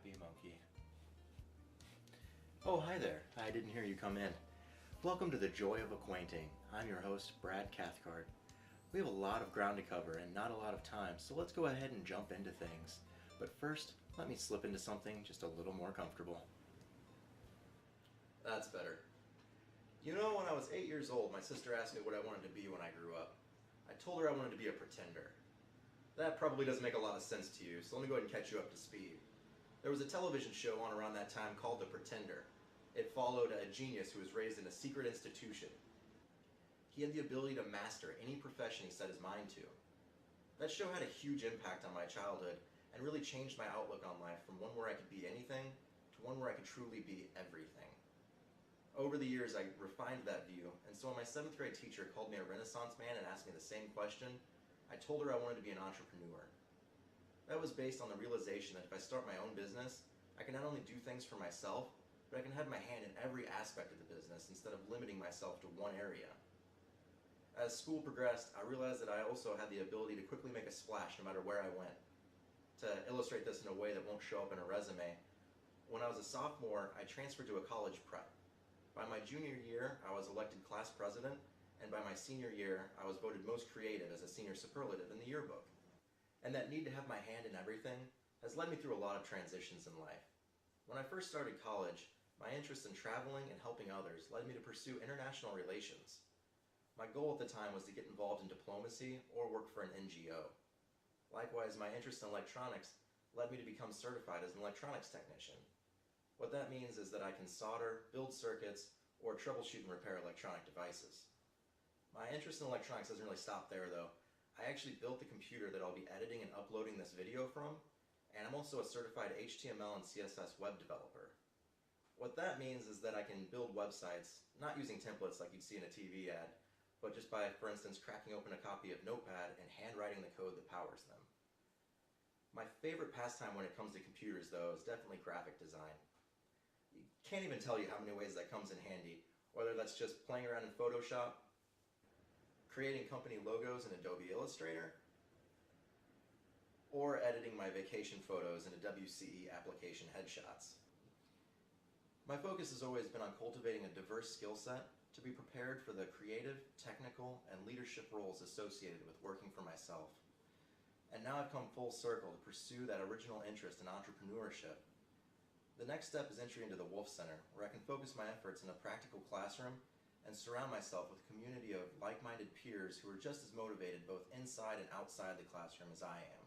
happy monkey. Oh, hi there. I didn't hear you come in. Welcome to the Joy of Acquainting. I'm your host, Brad Cathcart. We have a lot of ground to cover and not a lot of time, so let's go ahead and jump into things. But first, let me slip into something just a little more comfortable. That's better. You know, when I was 8 years old, my sister asked me what I wanted to be when I grew up. I told her I wanted to be a pretender. That probably doesn't make a lot of sense to you, so let me go ahead and catch you up to speed. There was a television show on around that time called The Pretender. It followed a genius who was raised in a secret institution. He had the ability to master any profession he set his mind to. That show had a huge impact on my childhood and really changed my outlook on life from one where I could be anything to one where I could truly be everything. Over the years, I refined that view, and so when my 7th grade teacher called me a Renaissance man and asked me the same question, I told her I wanted to be an entrepreneur. That was based on the realization that if I start my own business, I can not only do things for myself, but I can have my hand in every aspect of the business instead of limiting myself to one area. As school progressed, I realized that I also had the ability to quickly make a splash no matter where I went. To illustrate this in a way that won't show up in a resume, when I was a sophomore, I transferred to a college prep. By my junior year, I was elected class president, and by my senior year, I was voted most creative as a senior superlative in the yearbook. And that need to have my hand in everything has led me through a lot of transitions in life. When I first started college, my interest in traveling and helping others led me to pursue international relations. My goal at the time was to get involved in diplomacy or work for an NGO. Likewise, my interest in electronics led me to become certified as an electronics technician. What that means is that I can solder, build circuits, or troubleshoot and repair electronic devices. My interest in electronics doesn't really stop there though. I actually built the computer that I'll be editing and uploading this video from, and I'm also a certified HTML and CSS web developer. What that means is that I can build websites, not using templates like you'd see in a TV ad, but just by, for instance, cracking open a copy of Notepad and handwriting the code that powers them. My favorite pastime when it comes to computers though is definitely graphic design. You can't even tell you how many ways that comes in handy, whether that's just playing around in Photoshop, creating company logos in Adobe Illustrator, or editing my vacation photos in a WCE application headshots. My focus has always been on cultivating a diverse skill set to be prepared for the creative, technical, and leadership roles associated with working for myself. And now I've come full circle to pursue that original interest in entrepreneurship. The next step is entry into the Wolf Center, where I can focus my efforts in a practical classroom and surround myself with a community of like-minded peers who are just as motivated both inside and outside the classroom as I am.